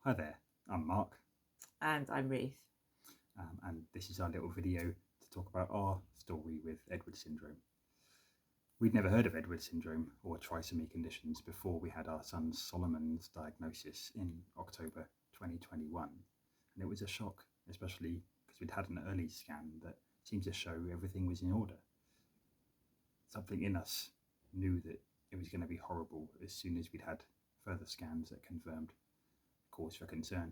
Hi there, I'm Mark, And I'm Ruth. and this is our little video to talk about our story with Edwards syndrome. We'd never heard of Edwards syndrome or trisomy conditions before we had our son Solomon's diagnosis in October 2021, and it was a shock, especially because we'd had an early scan that seemed to show everything was in order. Something in us knew that it was going to be horrible as soon as we'd had further scans that confirmed cause for concern.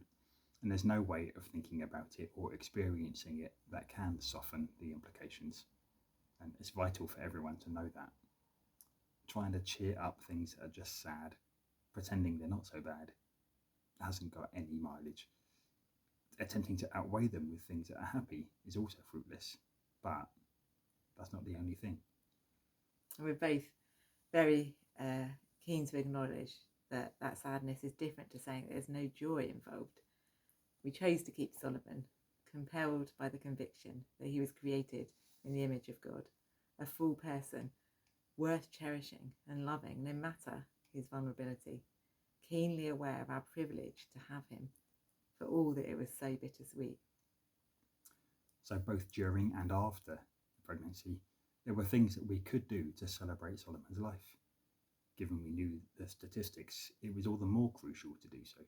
And there's no way of thinking about it or experiencing it that can soften the implications. And it's vital for everyone to know that. Trying to cheer up things that are just sad, pretending they're not so bad, hasn't got any mileage. Attempting to outweigh them with things that are happy is also fruitless. But that's not the only thing. And we're both very keen to acknowledge that sadness is different to saying that there's no joy involved. We chose to keep Solomon, compelled by the conviction that he was created in the image of God, a full person, worth cherishing and loving no matter his vulnerability, keenly aware of our privilege to have him, for all that it was so bittersweet. So both during and after the pregnancy, there were things that we could do to celebrate Solomon's life. Given we knew the statistics, it was all the more crucial to do so.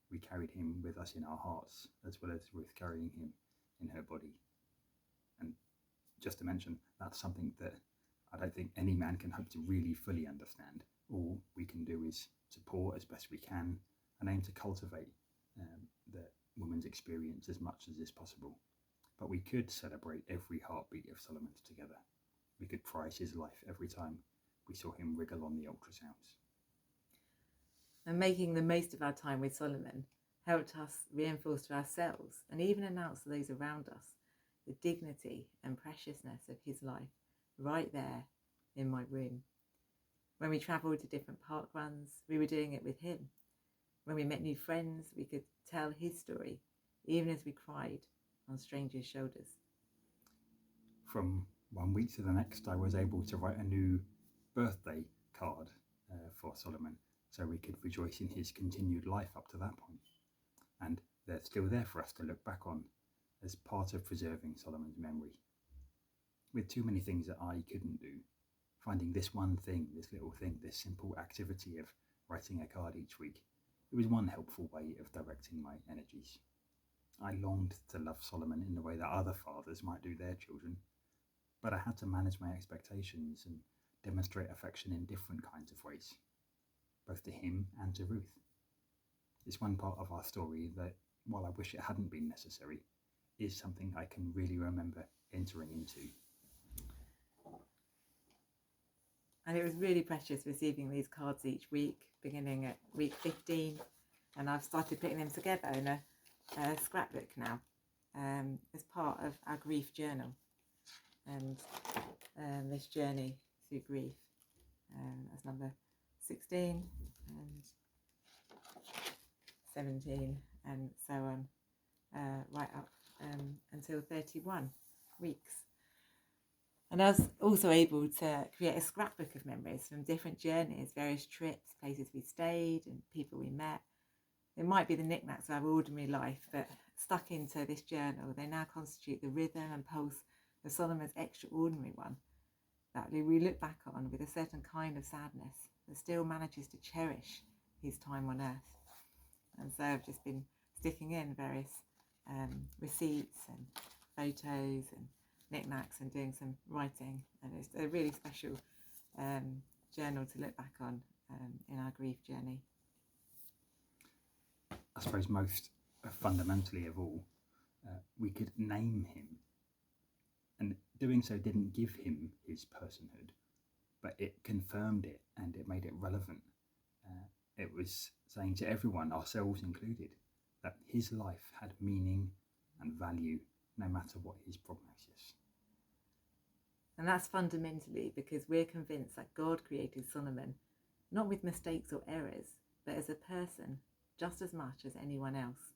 We carried him with us in our hearts, as well as Ruth carrying him in her body. And just to mention, that's something that I don't think any man can hope to really fully understand. All we can do is support as best we can and aim to cultivate the woman's experience as much as is possible. But we could celebrate every heartbeat of Solomon's together. We could prize his life every time we saw him wriggle on the ultrasounds. And making the most of our time with Solomon helped us reinforce to ourselves and even announce to those around us the dignity and preciousness of his life right there in my room. When we travelled to different park runs, we were doing it with him. When we met new friends, we could tell his story, even as we cried on strangers' shoulders. From 1 week to the next, I was able to write a new birthday card for Solomon, so we could rejoice in his continued life up to that point. And they're still there for us to look back on as part of preserving Solomon's memory. With too many things that I couldn't do, finding this one thing, this little thing, this simple activity of writing a card each week, it was one helpful way of directing my energies. I longed to love Solomon in the way that other fathers might do their children, but I had to manage my expectations and demonstrate affection in different kinds of ways, both to him and to Ruth. It's one part of our story that, while I wish it hadn't been necessary, is something I can really remember entering into. And it was really precious receiving these cards each week, beginning at week 15. And I've started putting them together in a scrapbook now as part of our grief journal. And this journey through grief, that's number 16 and 17 and so on, right up until 31 weeks. And I was also able to create a scrapbook of memories from different journeys, various trips, places we stayed and people we met. It might be the knickknacks of our ordinary life, but stuck into this journal, they now constitute the rhythm and pulse of Solomon's extraordinary one that we look back on with a certain kind of sadness that still manages to cherish his time on earth. And so I've just been sticking in various receipts and photos and knickknacks and doing some writing. And it's a really special journal to look back on in our grief journey. I suppose most fundamentally of all, we could name him. And doing so didn't give him his personhood, but it confirmed it and it made it relevant. It was saying to everyone, ourselves included, that his life had meaning and value no matter what his prognosis. And that's fundamentally because we're convinced that God created Solomon not with mistakes or errors, but as a person just as much as anyone else.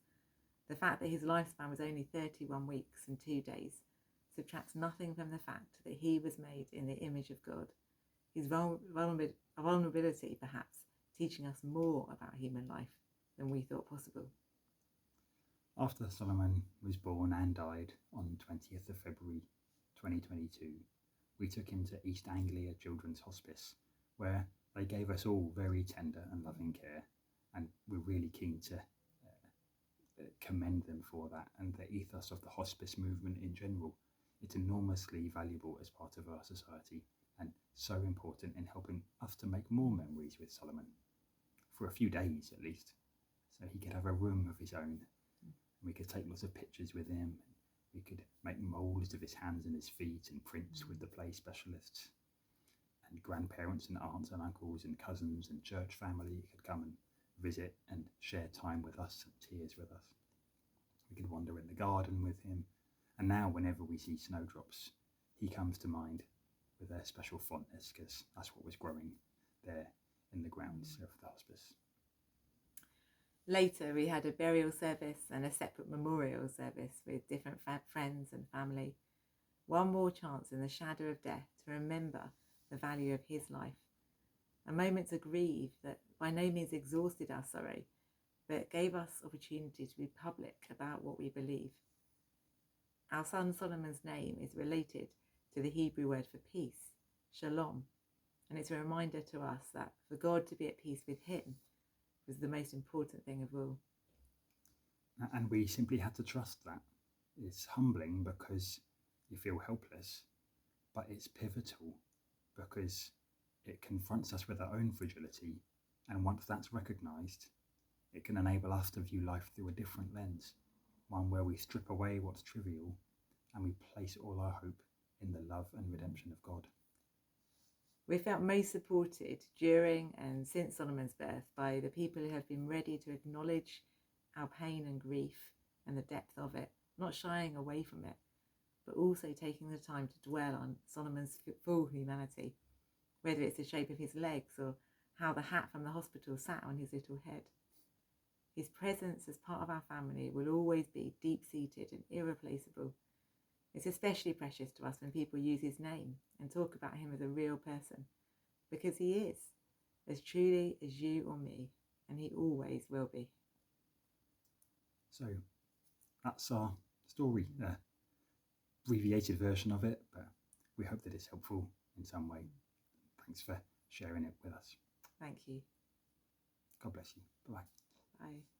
The fact that his lifespan was only 31 weeks and 2 days subtracts nothing from the fact that he was made in the image of God. His vulnerability, perhaps, teaching us more about human life than we thought possible. After Solomon was born and died on 20th of February 2022, we took him to East Anglia Children's Hospice, where they gave us all very tender and loving care, and we're really keen to commend them for that and the ethos of the hospice movement in general. It's enormously valuable as part of our society and so important in helping us to make more memories with Solomon, for a few days at least, so he could have a room of his own. We could take lots of pictures with him. We could make moulds of his hands and his feet and prints with the play specialists. And grandparents and aunts and uncles and cousins and church family could come and visit and share time with us and tears with us. We could wander in the garden with him. And now whenever we see snowdrops, he comes to mind with a special fondness, because that's what was growing there in the grounds of the hospice. Later, we had a burial service and a separate memorial service with different friends and family. One more chance in the shadow of death to remember the value of his life. A moment to grieve that by no means exhausted our sorrow, but gave us opportunity to be public about what we believe. Our son Solomon's name is related to the Hebrew word for peace, shalom, and it's a reminder to us that for God to be at peace with him was the most important thing of all. And we simply had to trust that. It's humbling because you feel helpless, but it's pivotal because it confronts us with our own fragility, and once that's recognised, it can enable us to view life through a different lens, one where we strip away what's trivial and we place all our hope in the love and redemption of God. We felt most supported during and since Solomon's birth by the people who have been ready to acknowledge our pain and grief and the depth of it, not shying away from it, but also taking the time to dwell on Solomon's full humanity, whether it's the shape of his legs or how the hat from the hospital sat on his little head. His presence as part of our family will always be deep-seated and irreplaceable. It's especially precious to us when people use his name and talk about him as a real person, because he is, as truly as you or me, and he always will be. So that's our story, abbreviated version of it, but we hope that it's helpful in some way. Thanks for sharing it with us. Thank you. God bless you. Bye. Bye.